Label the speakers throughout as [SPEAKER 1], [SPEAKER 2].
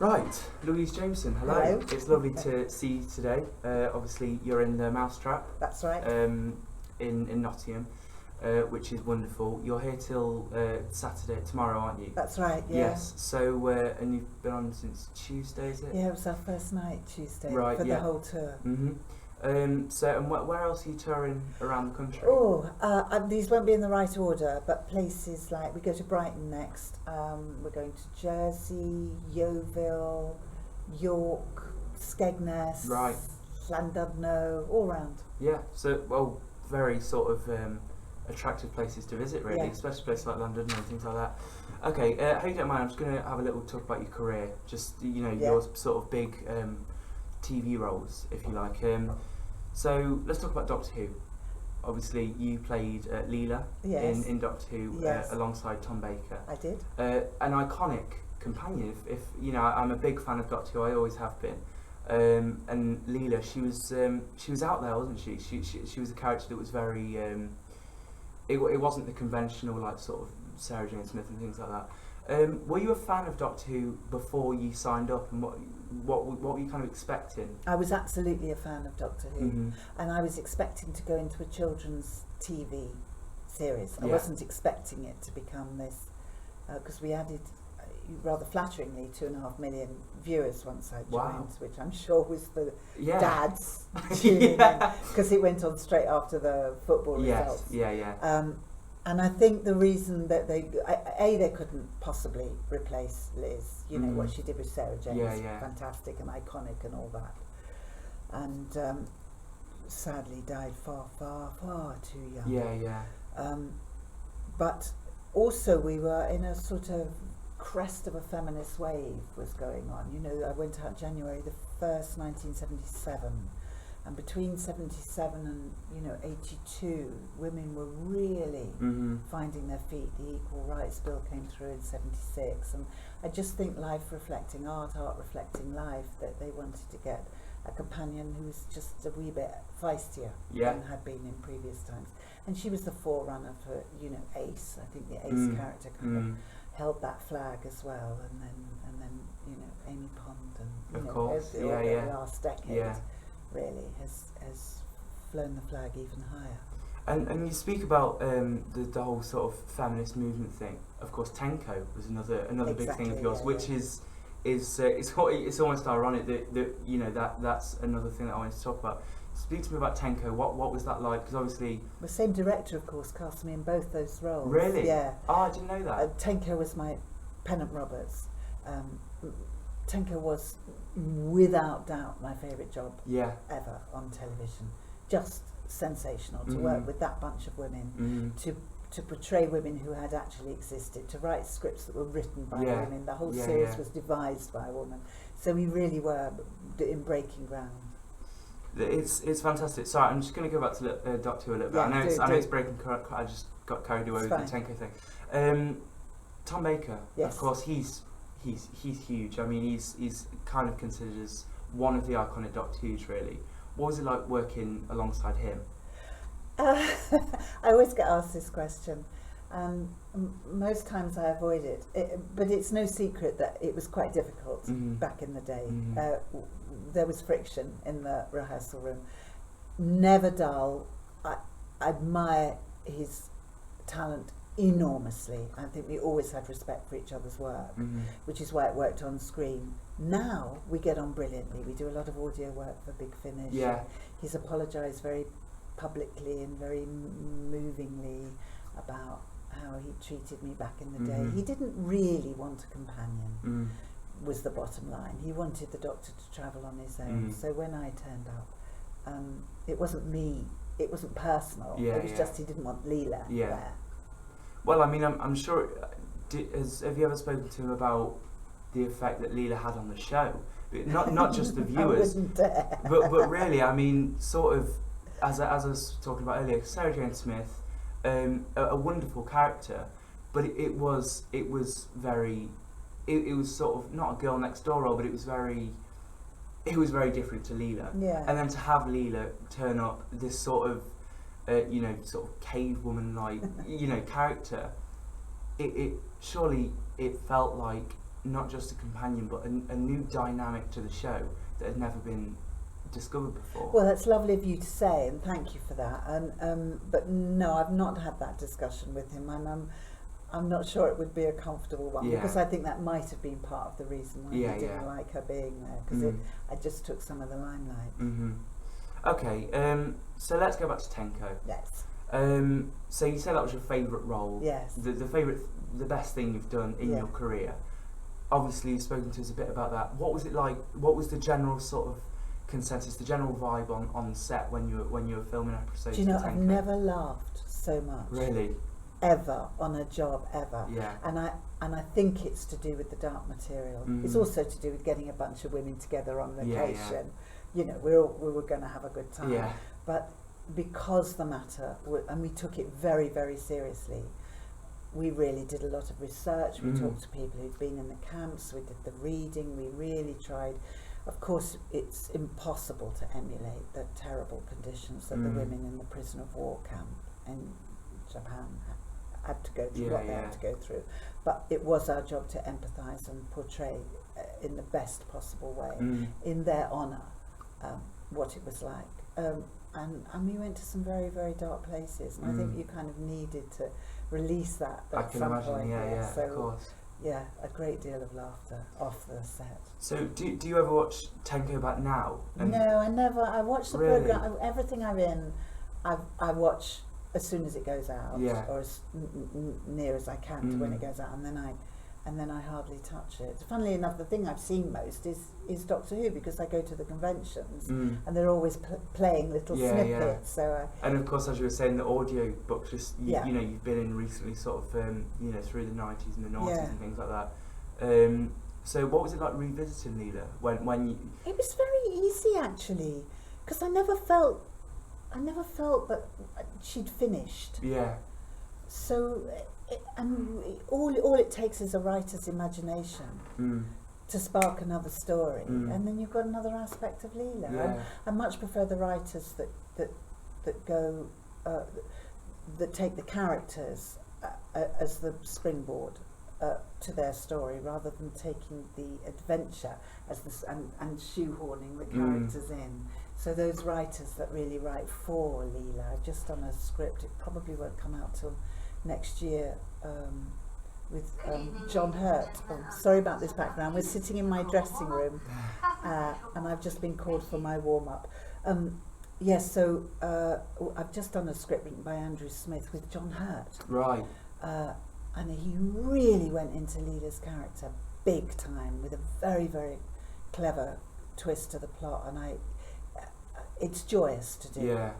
[SPEAKER 1] Right, Louise Jameson, hello.
[SPEAKER 2] Hello.
[SPEAKER 1] It's lovely to see you today. Obviously, you're in the Mousetrap.
[SPEAKER 2] That's right.
[SPEAKER 1] In Nottingham, which is wonderful. You're here till Saturday, tomorrow, aren't you?
[SPEAKER 2] That's right, yeah.
[SPEAKER 1] Yes. So, and you've been on since Tuesday, is it?
[SPEAKER 2] Yeah, it was our first night, Tuesday,
[SPEAKER 1] Right,
[SPEAKER 2] for
[SPEAKER 1] yeah.
[SPEAKER 2] the whole tour.
[SPEAKER 1] Mm-hmm. So, and where else are you touring around the country?
[SPEAKER 2] These won't be in the right order, but places like, we go to Brighton next, we're going to Jersey, Yeovil, York, Skegness,
[SPEAKER 1] Right.
[SPEAKER 2] Llandudno, all round.
[SPEAKER 1] Yeah, so, well, very sort of attractive places to visit, really,
[SPEAKER 2] Yeah.
[SPEAKER 1] especially places like London and things like that. Okay, hope you don't mind, I'm just going to have a little talk about your career, just, you know,
[SPEAKER 2] Yeah.
[SPEAKER 1] your sort of big TV roles, if you like. So, let's talk about Doctor Who. Obviously, you played Leela
[SPEAKER 2] Yes.
[SPEAKER 1] in Doctor Who
[SPEAKER 2] Yes.
[SPEAKER 1] Alongside Tom Baker.
[SPEAKER 2] I did.
[SPEAKER 1] An iconic companion, if you know, I'm a big fan of Doctor Who, I always have been. And Leela, she was out there, wasn't she? She was a character that was very. It wasn't the conventional like sort of Sarah Jane Smith and things like that. Were you a fan of Doctor Who before you signed up, and what were you kind of expecting?
[SPEAKER 2] I was absolutely a fan of Doctor Who,
[SPEAKER 1] Mm-hmm.
[SPEAKER 2] and I was expecting to go into a children's TV series. I
[SPEAKER 1] Yeah.
[SPEAKER 2] wasn't expecting it to become this, because we added, rather flatteringly, 2.5 million viewers once I joined,
[SPEAKER 1] Wow.
[SPEAKER 2] which I'm sure was the
[SPEAKER 1] Yeah.
[SPEAKER 2] dads tuning
[SPEAKER 1] Yeah.
[SPEAKER 2] in, because it went on straight after the football
[SPEAKER 1] Yes.
[SPEAKER 2] results.
[SPEAKER 1] Yeah.
[SPEAKER 2] And I think the reason that they couldn't possibly replace Liz, you know,
[SPEAKER 1] Mhm.
[SPEAKER 2] what she did with Sarah Jane
[SPEAKER 1] Yeah,
[SPEAKER 2] is
[SPEAKER 1] yeah.
[SPEAKER 2] fantastic and iconic and all that. And sadly died far too young.
[SPEAKER 1] Yeah.
[SPEAKER 2] But also we were in a sort of crest of a feminist wave was going on. You know, I went out January the 1st, 1977. And between 77 and 82, women were really
[SPEAKER 1] Mm-hmm.
[SPEAKER 2] finding their feet. The Equal Rights Bill came through in 76, and I just think life reflecting art, art reflecting life, that they wanted to get a companion who was just a wee bit feistier
[SPEAKER 1] Yeah.
[SPEAKER 2] than had been in previous times. And she was the forerunner for, Ace. I think the Ace character kind of held that flag as well, and then Amy Pond and
[SPEAKER 1] Of course,
[SPEAKER 2] the last decade
[SPEAKER 1] Yeah.
[SPEAKER 2] really has flown the flag even higher.
[SPEAKER 1] And you speak about the whole sort of feminist movement thing. Of course, Tenko was another big thing of
[SPEAKER 2] Exactly,
[SPEAKER 1] yours,
[SPEAKER 2] yeah,
[SPEAKER 1] which
[SPEAKER 2] yeah.
[SPEAKER 1] it's almost ironic that that's another thing that I wanted to talk about. Speak to me about Tenko. What was that like? Because obviously,
[SPEAKER 2] The same director, of course, cast me in both those roles.
[SPEAKER 1] really,
[SPEAKER 2] Yeah.
[SPEAKER 1] Oh, I didn't know that.
[SPEAKER 2] Tenko was my Pennant Roberts. Tenko was without doubt my favourite job
[SPEAKER 1] Yeah.
[SPEAKER 2] ever on television. Just sensational to
[SPEAKER 1] Mhm.
[SPEAKER 2] work with that bunch of women,
[SPEAKER 1] Mm.
[SPEAKER 2] to portray women who had actually existed, to write scripts that were written by
[SPEAKER 1] Yeah.
[SPEAKER 2] women. The whole
[SPEAKER 1] Yeah,
[SPEAKER 2] series
[SPEAKER 1] yeah.
[SPEAKER 2] was devised by a woman. So we really were in breaking ground.
[SPEAKER 1] It's fantastic. Sorry, I'm just going to go back to Doctor Who a little bit.
[SPEAKER 2] Yeah,
[SPEAKER 1] I know
[SPEAKER 2] do.
[SPEAKER 1] it's breaking. I just got carried away
[SPEAKER 2] It's
[SPEAKER 1] with the
[SPEAKER 2] fine.
[SPEAKER 1] Tenko thing. Tom Baker,
[SPEAKER 2] Yes.
[SPEAKER 1] of course, he's huge. I mean, he's kind of considered as one of the iconic Doctor Who's, really. What was it like working alongside him?
[SPEAKER 2] I always get asked this question, and most times I avoid it. But it's no secret that it was quite difficult
[SPEAKER 1] Mhm.
[SPEAKER 2] back in the day.
[SPEAKER 1] Mhm.
[SPEAKER 2] There was friction in the rehearsal room. Never dull. I admire his talent enormously. I think we always had respect for each other's work,
[SPEAKER 1] Mhm.
[SPEAKER 2] which is why it worked on screen. Now we get on brilliantly. We do a lot of audio work for Big Finish.
[SPEAKER 1] Yeah.
[SPEAKER 2] He's apologised very publicly and very movingly about how he treated me back in the day.
[SPEAKER 1] Mhm.
[SPEAKER 2] He didn't really want a companion,
[SPEAKER 1] Mm.
[SPEAKER 2] was the bottom line. He wanted the Doctor to travel on his own.
[SPEAKER 1] Mm.
[SPEAKER 2] So when I turned up, it wasn't me, it wasn't personal.
[SPEAKER 1] Yeah,
[SPEAKER 2] it was
[SPEAKER 1] yeah.
[SPEAKER 2] just he didn't want Leela
[SPEAKER 1] Yeah.
[SPEAKER 2] there.
[SPEAKER 1] Well, I mean, I'm sure. Have you ever spoken to him about the effect that Leela had on the show? Not just the viewers,
[SPEAKER 2] I wouldn't dare.
[SPEAKER 1] but really, I mean, sort of, as I was talking about earlier, Sarah Jane Smith, a wonderful character, but it was very, it was sort of not a girl next door role, but it was very different to Leela.
[SPEAKER 2] Yeah.
[SPEAKER 1] And then to have Leela turn up, this sort of, sort of cave woman like, character, it surely it felt like not just a companion, but a new dynamic to the show that had never been discovered before.
[SPEAKER 2] Well, that's lovely of you to say, and thank you for that. And but no, I've not had that discussion with him, and I'm not sure it would be a comfortable one, because I think that might have been part of the reason why he didn't like her being there, because I just took some of the limelight.
[SPEAKER 1] Mm-hmm. Okay, so let's go back to Tenko.
[SPEAKER 2] Yes.
[SPEAKER 1] So you said that was your favourite role.
[SPEAKER 2] Yes.
[SPEAKER 1] The best thing you've done in your career. Obviously, you've spoken to us a bit about that. What was it like? What was the general sort of consensus, the general vibe on set when you were filming episodes?
[SPEAKER 2] Do you know,
[SPEAKER 1] of Tenko?
[SPEAKER 2] I've never laughed so much.
[SPEAKER 1] Really?
[SPEAKER 2] Ever on a job ever.
[SPEAKER 1] Yeah.
[SPEAKER 2] And I think it's to do with the dark material.
[SPEAKER 1] Mm-hmm.
[SPEAKER 2] It's also to do with getting a bunch of women together on location.
[SPEAKER 1] Yeah.
[SPEAKER 2] You know, we were going to have a good time.
[SPEAKER 1] Yeah.
[SPEAKER 2] But because the matter, and we took it very, very seriously, we really did a lot of research. We talked to people who'd been in the camps. We did the reading. We really tried. Of course, it's impossible to emulate the terrible conditions that the women in the prison of war camp in Japan had to go through, what they had to go through. But it was our job to empathise and portray in the best possible way, in their honour, what it was like. And we went to some very, very dark places, and I think you kind of needed to release that at some point. So,
[SPEAKER 1] of course.
[SPEAKER 2] Yeah, a great deal of laughter off the set.
[SPEAKER 1] So do you ever watch Tenko back now?
[SPEAKER 2] No, I never. I watch the programme. Everything I'm in, I watch as soon as it goes out, or as near as I can to when it goes out, and then I hardly touch it. Funnily enough, the thing I've seen most is Doctor Who, because I go to the conventions and they're always playing little snippets. So
[SPEAKER 1] and of course, as you were saying, the audio books, just you know, you've been in recently, sort of you know, through the 90s and the 90s and things like that. So what was it like revisiting Leela when you?
[SPEAKER 2] It was very easy, actually, because I never felt that she'd finished.
[SPEAKER 1] Yeah.
[SPEAKER 2] So, all it takes is a writer's imagination to spark another story, and then you've got another aspect of Leela.
[SPEAKER 1] Yeah.
[SPEAKER 2] I much prefer the writers that go that take the characters as the springboard to their story, rather than taking the adventure as this and shoehorning the characters in. So those writers that really write for Leela, just on a script, it probably won't come out till next year, with John Hurt. Oh, sorry about this background. We're sitting in my dressing room, and I've just been called for my warm-up. Yes, so I've just done a script written by Andrew Smith with John Hurt.
[SPEAKER 1] Right.
[SPEAKER 2] And he really went into Leela's character big time, with a very, very clever twist to the plot, and it's joyous to do.
[SPEAKER 1] Yeah,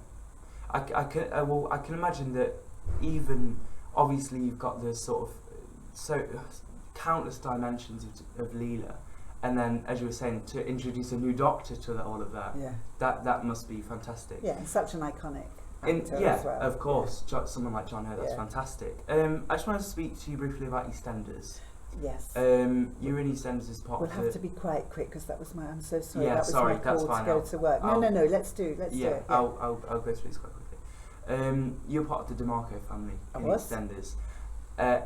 [SPEAKER 1] I can imagine that. Even obviously, you've got the sort of countless dimensions of Leela, and then, as you were saying, to introduce a new Doctor to all of that.
[SPEAKER 2] Yeah.
[SPEAKER 1] That must be fantastic.
[SPEAKER 2] Yeah, and such an iconic actor as well.
[SPEAKER 1] Of course, someone like John Hurt, that's fantastic. I just wanted to speak to you briefly about EastEnders.
[SPEAKER 2] Yes.
[SPEAKER 1] You were in EastEnders as part of
[SPEAKER 2] We'll have to be quite quick, because that was I'm so sorry.
[SPEAKER 1] Yeah,
[SPEAKER 2] that was
[SPEAKER 1] sorry,
[SPEAKER 2] my
[SPEAKER 1] that's
[SPEAKER 2] call
[SPEAKER 1] fine.
[SPEAKER 2] to go to work. No, let's do it. Yeah.
[SPEAKER 1] I'll go through this quite quickly. You're part of the DeMarco family in EastEnders.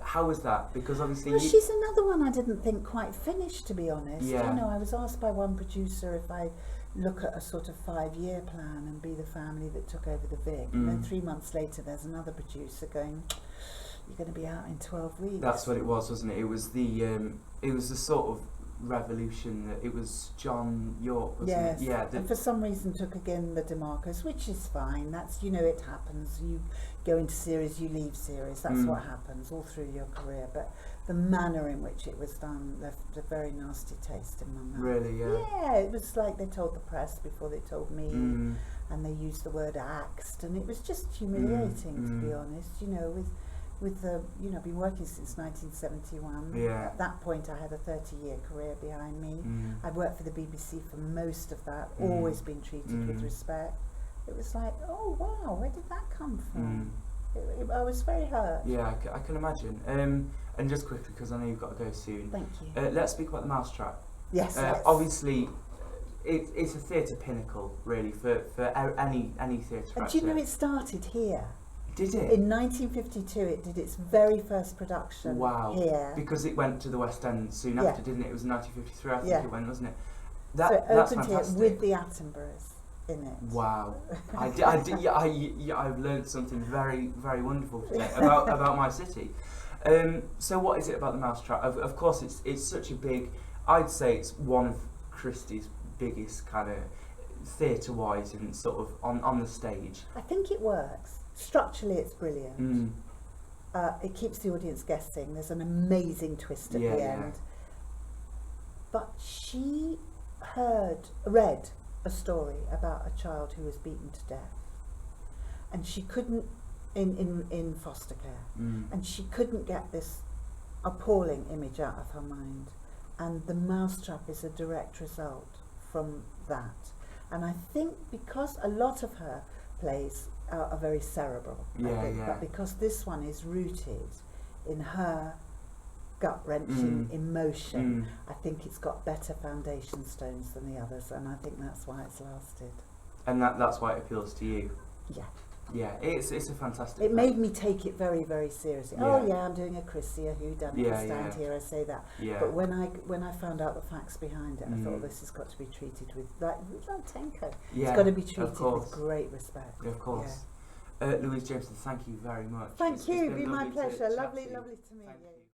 [SPEAKER 1] How was that? Because obviously,
[SPEAKER 2] she's another one I didn't think quite finished, to be honest.
[SPEAKER 1] Yeah.
[SPEAKER 2] You know, I was asked by one producer if I look at a sort of 5-year plan and be the family that took over the Vic, and then 3 months later, there's another producer going, "You're going to be out in 12 weeks."
[SPEAKER 1] That's what it was, wasn't it? It was the sort of revolution that it was John York, wasn't it? Yeah.
[SPEAKER 2] And for some reason took again the DeMarcos, which is fine. That's, you know, it happens. You go into series, you leave series. That's what happens all through your career. But the manner in which it was done left a very nasty taste in my mouth.
[SPEAKER 1] Really, yeah.
[SPEAKER 2] Yeah, it was like they told the press before they told me, and they used the word axed, and it was just humiliating, to be honest. You know, with the, you know, I've been working since 1971.
[SPEAKER 1] Yeah.
[SPEAKER 2] At that point, I had a 30-year career behind me. I'd worked for the BBC for most of that, always been treated with respect. It was like, oh wow, where did that come from? I was very hurt.
[SPEAKER 1] Yeah, I can imagine. And just quickly, because I know you've got to go soon.
[SPEAKER 2] Thank you.
[SPEAKER 1] Let's speak about the Mousetrap.
[SPEAKER 2] Yes.
[SPEAKER 1] Obviously, it's a theatre pinnacle, really, for any theatre actor.
[SPEAKER 2] And do you know it started here?
[SPEAKER 1] Did it?
[SPEAKER 2] In 1952, it did its very first production here.
[SPEAKER 1] Because it went to the West End soon after, didn't it? It was 1953, I think it went, wasn't it?
[SPEAKER 2] So it
[SPEAKER 1] That's
[SPEAKER 2] opened
[SPEAKER 1] fantastic.
[SPEAKER 2] here with the Attenboroughs in it.
[SPEAKER 1] Wow. I've learned something very, very wonderful today about my city. So what is it about the Mousetrap? Of course, it's such a big. I'd say it's one of Christie's biggest kind of theatre-wise and sort of on the stage.
[SPEAKER 2] I think it works. Structurally, it's brilliant. It keeps the audience guessing. There's an amazing twist at the end. But she read a story about a child who was beaten to death, and she couldn't in foster care, and she couldn't get this appalling image out of her mind, and the Mousetrap is a direct result from that. And I think because a lot of her plays are very cerebral, but because this one is rooted in her gut-wrenching emotion, I think it's got better foundation stones than the others, and I think that's why it's lasted.
[SPEAKER 1] And that's why it appeals to you.
[SPEAKER 2] Yeah.
[SPEAKER 1] Yeah, it's a fantastic.
[SPEAKER 2] It made me take it very, very seriously. Oh yeah, I'm doing a Christie, a whodunit. I stand here, I say that.
[SPEAKER 1] Yeah.
[SPEAKER 2] But when I found out the facts behind it, I thought this has got to be treated with like Tenko.
[SPEAKER 1] Yeah,
[SPEAKER 2] it's got to be treated with great respect.
[SPEAKER 1] Of course. Louise Jameson, thank you very much.
[SPEAKER 2] Thank you. It's been my pleasure. Lovely to meet you.